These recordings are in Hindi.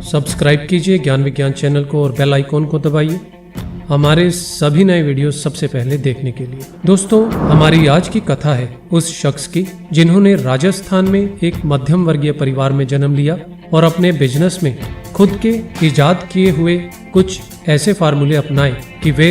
सब्सक्राइब कीजिए ज्ञान विज्ञान चैनल को और बेल आइकॉन को दबाइए हमारे सभी नए वीडियो सबसे पहले देखने के लिए। दोस्तों, हमारी आज की कथा है उस शख्स की जिन्होंने राजस्थान में एक मध्यम वर्गीय परिवार में जन्म लिया और अपने बिजनेस में खुद के इजाद किए हुए कुछ ऐसे फार्मूले अपनाए कि वे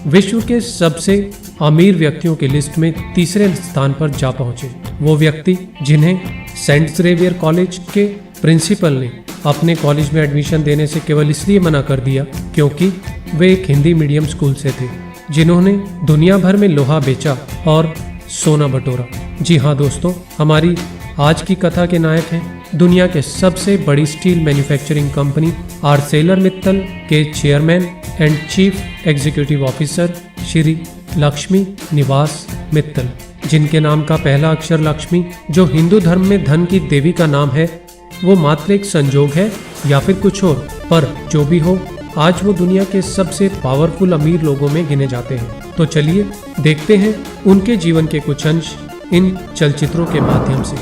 विश्व के सबसे अमीर व्यक्तियों की लिस्ट में तीसरे स्थान पर जा पहुंचे। वो व्यक्ति जिन्हें सेंट ज़ेवियर कॉलेज के प्रिंसिपल ने अपने कॉलेज में एडमिशन देने से केवल इसलिए मना कर दिया क्योंकि वे एक हिंदी मीडियम स्कूल से थे, जिन्होंने दुनिया भर में लोहा बेचा और सोना बटोरा। जी हाँ दोस्तों, हमारी आज की कथा के नायक हैं दुनिया के सबसे बड़ी स्टील मैन्युफैक्चरिंग कंपनी आर्सेलरमित्तल के chairman and chief executive officer Shri Lakshmi निवास मित्तल, जिनके नाम का पहला अक्षर लक्ष्मी, जो हिंदू धर्म में धन की देवी का नाम है, वो मात्र एक संजोग है या फिर कुछ और, पर जो भी हो आज वो दुनिया के सबसे पावरफुल अमीर लोगों में गिने जाते हैं। तो चलिए देखते हैं उनके जीवन के कुछ अंश इन चलचित्रों के माध्यम से।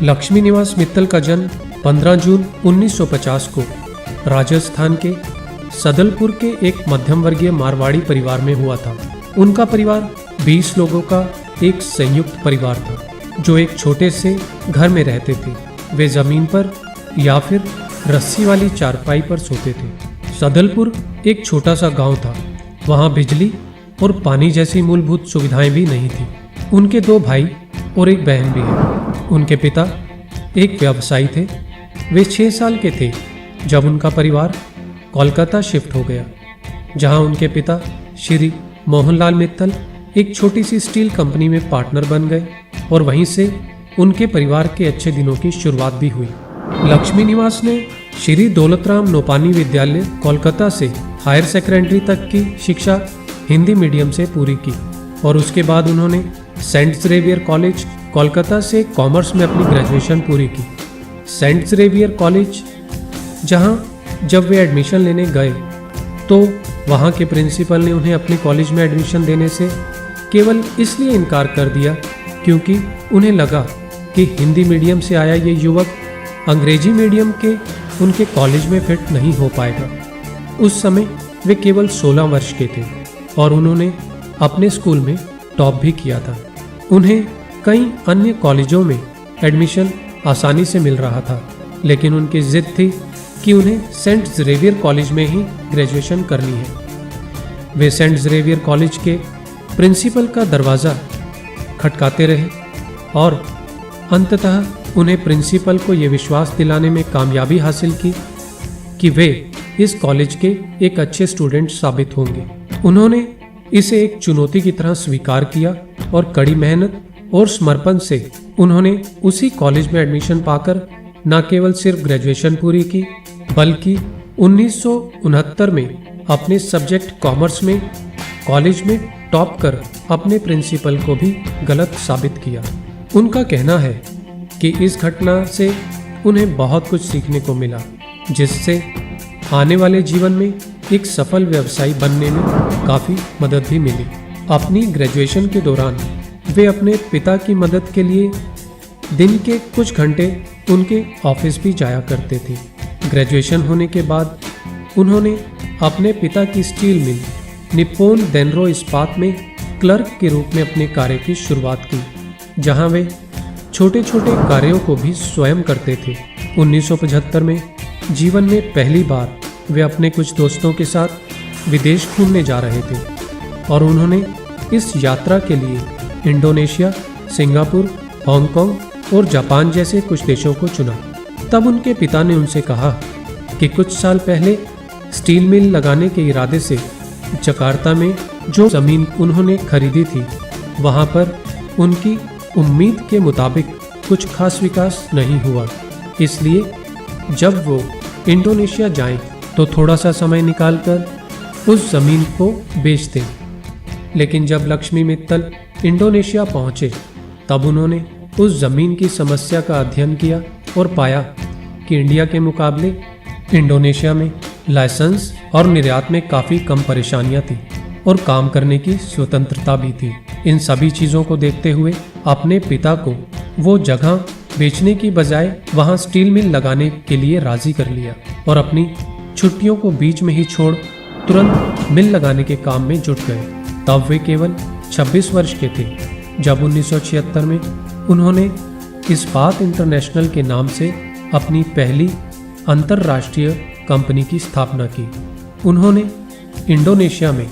लक्ष्मी निवास मित्तल का जन्म 15 जून 1950 को राजस्थान के सदलपुर के एक मध्यम वर्गीय मारवाड़ी परिवार में हुआ था। उनका परिवार 20 लोगों का एक संयुक्त परिवार था जो एक छोटे से घर में रहते थे। वे जमीन पर या फिर रस्सी वाली चारपाई पर सोते थे। सदलपुर एक छोटा सा गांव था। वहां बिजली और पानी जैसी मूलभूत सुविधाएं भी नहीं थी। उनके 2 भाई और एक बहन भी है। उनके पिता एक व्यवसायी थे। वे 6 साल के थे जब उनका परिवार कोलकाता शिफ्ट हो गया, जहां उनके पिता श्री मोहनलाल मित्तल एक छोटी सी स्टील कंपनी में पार्टनर बन गए और वहीं से उनके परिवार के अच्छे दिनों की शुरुआत भी हुई। लक्ष्मी निवास ने श्री दौलतराम नोपानी विद्यालय कोलकाता से हायर सेकेंडरी तक की शिक्षा हिंदी मीडियम से पूरी की और उसके बाद उन्होंने सेंट ज़ेवियर कॉलेज कोलकाता से कॉमर्स में अपनी ग्रेजुएशन पूरी की। सेंट ज़ेवियर कॉलेज जहां जब वे एडमिशन लेने गए तो वहां के प्रिंसिपल ने उन्हें अपने कॉलेज में एडमिशन देने से केवल इसलिए इनकार कर दिया क्योंकि उन्हें लगा कि हिंदी मीडियम से आया ये युवक अंग्रेजी मीडियम के उनके कॉलेज में फिट नहीं हो पाएगा। उस समय वे केवल 16 वर्ष के थे और उन्होंने अपने स्कूल में टॉप भी किया था। उन्हें कई अन्य कॉलेजों में एडमिशन आसानी से मिल रहा था, लेकिन उनकी जिद थी कि उन्हें सेंट ज़ेवियर कॉलेज में ही ग्रेजुएशन करनी है। वे सेंट ज़ेवियर कॉलेज के प्रिंसिपल का दरवाज़ा खटकाते रहे और अंततः उन्हें प्रिंसिपल को ये विश्वास दिलाने में कामयाबी हासिल की कि वे इस कॉलेज के एक अच्छे स्टूडेंट साबित होंगे। उन्होंने इसे एक चुनौती की तरह स्वीकार किया और कड़ी मेहनत और समर्पण से उन्होंने उसी कॉलेज में एडमिशन पाकर न केवल सिर्फ ग्रेजुएशन पूरी की, बल्कि 1969 में अपने सब्जेक्ट कॉमर्स में कॉलेज में टॉप कर अपने प्रिंसिपल को भी गलत साबित किया। उनका कहना है कि इस घटना से उन्हें बहुत कुछ सीखने को मिला, जिससे आने वाले जीवन में एक सफल व्यवसायी बनने में काफ़ी मदद भी मिली। अपनी ग्रेजुएशन के दौरान वे अपने पिता की मदद के लिए दिन के कुछ घंटे उनके ऑफिस भी जाया करते थे। ग्रेजुएशन होने के बाद उन्होंने अपने पिता की स्टील मिल निप्पॉन डेनरो इस्पात में क्लर्क के रूप में अपने कार्य की शुरुआत की, जहां वे छोटे छोटे कार्यों को भी स्वयं करते थे। 1975 में जीवन में पहली बार वे अपने कुछ दोस्तों के साथ विदेश घूमने जा रहे थे और उन्होंने इस यात्रा के लिए इंडोनेशिया, सिंगापुर, हांगकांग और जापान जैसे कुछ देशों को चुना। तब उनके पिता ने उनसे कहा कि कुछ साल पहले स्टील मिल लगाने के इरादे से जकार्ता में जो ज़मीन उन्होंने खरीदी थी, वहाँ पर उनकी उम्मीद के मुताबिक कुछ खास विकास नहीं हुआ। इसलिए जब वो इंडोनेशिया जाएं तो थोड़ा सा समय निकालकर उस ज़मीन को बेच दें। लेकिन जब लक्ष्मी मित्तल इंडोनेशिया पहुँचे तब उन्होंने उस ज़मीन की समस्या का अध्ययन किया और पाया कि इंडिया के मुकाबले इंडोनेशिया में लाइसेंस और निर्यात में काफ़ी कम परेशानियां थी और काम करने की स्वतंत्रता भी थी। इन सभी चीज़ों को देखते हुए अपने पिता को वो जगह बेचने की बजाय वहां स्टील मिल लगाने के लिए राजी कर लिया और अपनी छुट्टियों को बीच में ही छोड़ तुरंत मिल लगाने के काम में जुट गए। तब वे केवल 26 वर्ष के थे जब 1976 में उन्होंने इस्पात इंटरनेशनल के नाम से अपनी पहली अंतर्राष्ट्रीय कंपनी की स्थापना की। उन्होंने इंडोनेशिया में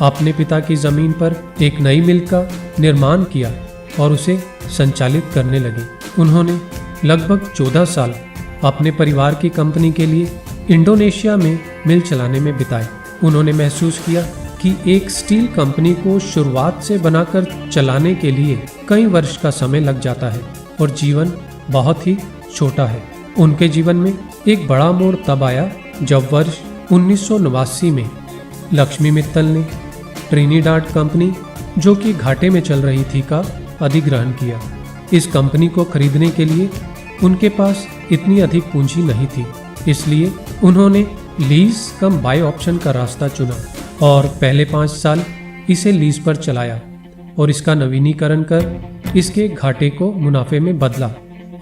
अपने पिता की जमीन पर एक नई मिल का निर्माण किया और उसे संचालित करने लगे। उन्होंने लगभग 14 साल अपने परिवार की कंपनी के लिए इंडोनेशिया में मिल चलाने में बिताए। उन्होंने महसूस किया कि एक स्टील कंपनी को शुरुआत से बनाकर चलाने के लिए कई वर्ष का समय लग जाता है और जीवन बहुत ही छोटा है। उनके जीवन में एक बड़ा मोड़ तब आया जब वर्ष 1989 में लक्ष्मी मित्तल ने ट्रिनिडाड कंपनी, जो कि घाटे में चल रही थी, का अधिग्रहण किया। इस कंपनी को खरीदने के लिए उनके पास इतनी अधिक पूंजी नहीं थी, इसलिए उन्होंने लीज कम बाय ऑप्शन का रास्ता चुना और पहले 5 साल इसे लीज पर चलाया और इसका नवीनीकरण कर इसके घाटे को मुनाफे में बदला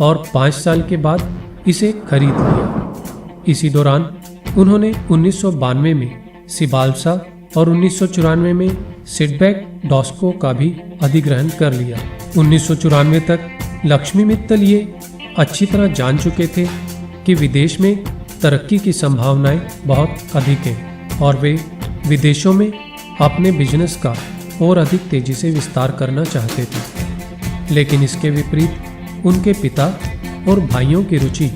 और 5 साल के बाद इसे खरीद लिया। इसी दौरान उन्होंने 1992 में सिबाल्सा और 1994 में सिडबैक डॉस्को का भी अधिग्रहण कर लिया। 1994 तक लक्ष्मी मित्तल ये अच्छी तरह जान चुके थे कि विदेश में तरक्की की संभावनाएं बहुत अधिक हैं और वे विदेशों में अपने बिजनेस का और अधिक तेजी से विस्तार करना चाहते थे। लेकिन इसके विपरीत उनके पिता और भाइयों की रुचि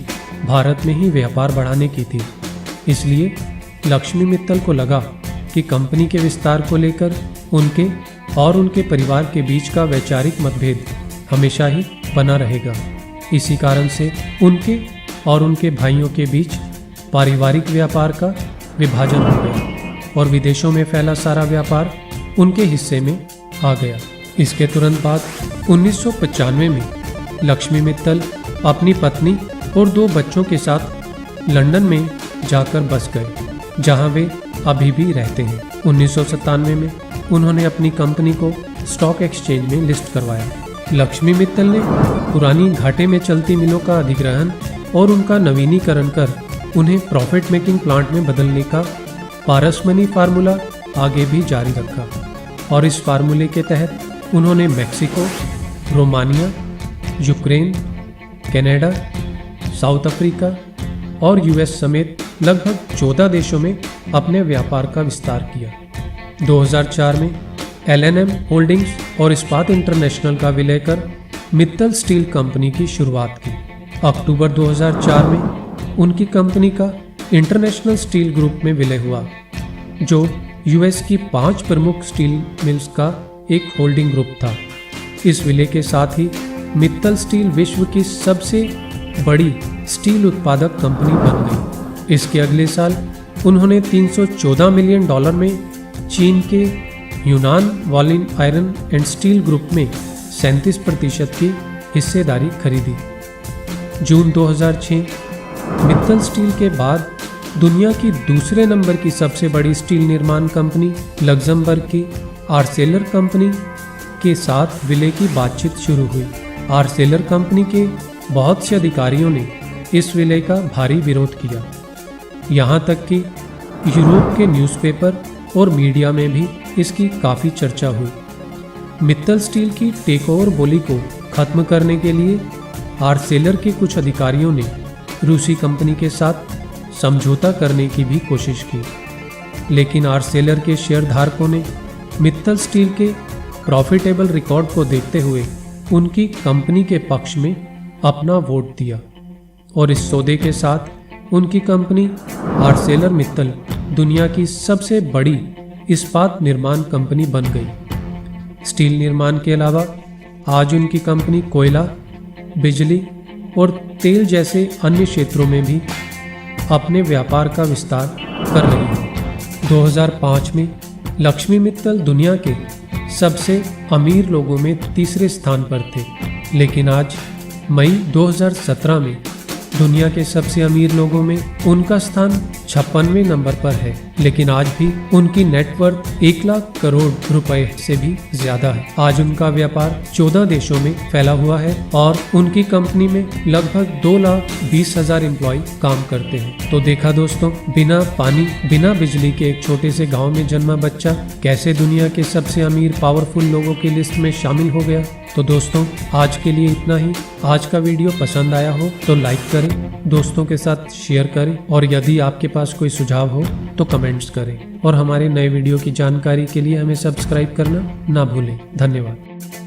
भारत में ही व्यापार बढ़ाने की थी। इसलिए लक्ष्मी मित्तल को लगा कि कंपनी के विस्तार को लेकर उनके और उनके परिवार के बीच का वैचारिक मतभेद हमेशा ही बना रहेगा। इसी कारण से उनके और उनके भाइयों के बीच पारिवारिक व्यापार का विभाजन हो गया और विदेशों में फैला सारा व्यापार उनके हिस्से में आ गया। इसके तुरंत बाद 1995 में लक्ष्मी मित्तल अपनी पत्नी और 2 बच्चों के साथ लंदन में जाकर बस गए, जहां वे अभी भी रहते हैं। 1997 में उन्होंने अपनी कंपनी को स्टॉक एक्सचेंज में लिस्ट करवाया। लक्ष्मी मित्तल ने पुरानी घाटे में चलती मिलों का अधिग्रहण और उनका नवीनीकरण कर उन्हें प्रॉफिट मेकिंग प्लांट में बदलने का पारसमनी फार्मूला आगे भी जारी रखा और इस फार्मूले के तहत उन्होंने Mexico, Romania, Ukraine, Canada, south Africa और यूएस समेत लगभग 14 देशों में अपने व्यापार का विस्तार किया। 2004 में L&M होल्डिंग्स और इस्पात इंटरनेशनल का विलय कर मित्तल स्टील कंपनी की शुरुआत की। अक्टूबर 2004 में उनकी कंपनी का इंटरनेशनल स्टील ग्रुप में विलय हुआ, जो यूएस की 5 प्रमुख स्टील मिल्स का एक होल्डिंग ग्रुप था। इस विलय के साथ ही मित्तल स्टील विश्व की सबसे बड़ी स्टील उत्पादक कंपनी बन गई। इसके अगले साल उन्होंने $314 मिलियन में चीन के यूनान violin iron and steel group में 37% की हिस्सेदारी खरीदी। जून 2006 मित्तल स्टील के बाद दुनिया की दूसरे नंबर की सबसे बड़ी स्टील निर्माण कंपनी लग्जमबर्ग की आर्सेलर कंपनी के साथ विलय की बातचीत शुरू हुई। आर्सेलर कंपनी के बहुत से अधिकारियों ने इस विलय का भारी विरोध किया। यहाँ तक कि यूरोप के न्यूज़पेपर और मीडिया में भी इसकी काफ़ी चर्चा हुई। मित्तल स्टील की टेकओवर बोली को खत्म करने के लिए आर्सेलर के कुछ अधिकारियों ने रूसी कंपनी के साथ समझौता करने की भी कोशिश की, लेकिन आर्सेलर के शेयरधारकों ने मित्तल स्टील के प्रॉफिटेबल रिकॉर्ड को देखते हुए उनकी कंपनी के पक्ष में अपना वोट दिया और इस सौदे के साथ उनकी कंपनी आर्सेलर मित्तल दुनिया की सबसे बड़ी इस्पात निर्माण कंपनी बन गई। स्टील निर्माण के अलावा आज उनकी कंपनी कोयला, बिजली और तेल जैसे अन्य क्षेत्रों में भी अपने व्यापार का विस्तार कर रही है। 2005 में लक्ष्मी मित्तल दुनिया के सबसे अमीर लोगों में तीसरे स्थान पर थे, लेकिन आज मई 2017 में दुनिया के सबसे अमीर लोगों में उनका स्थान 56वें नंबर पर है, लेकिन आज भी उनकी नेटवर्थ 1 लाख करोड़ रुपए से भी ज्यादा है। आज उनका व्यापार 14 देशों में फैला हुआ है और उनकी कंपनी में लगभग 2,20,000 एम्प्लॉय काम करते हैं। तो देखा दोस्तों, बिना पानी बिना बिजली के एक छोटे से गांव में जन्मा बच्चा कैसे दुनिया के सबसे अमीर पावरफुल लोगों की लिस्ट में शामिल हो गया। तो दोस्तों, आज के लिए इतना ही। आज का वीडियो पसंद आया हो तो लाइक करें, दोस्तों के साथ शेयर करें और यदि आपके पास कोई सुझाव हो तो कमेंट्स करें और हमारे नए वीडियो की जानकारी के लिए हमें सब्सक्राइब करना ना भूलें। धन्यवाद।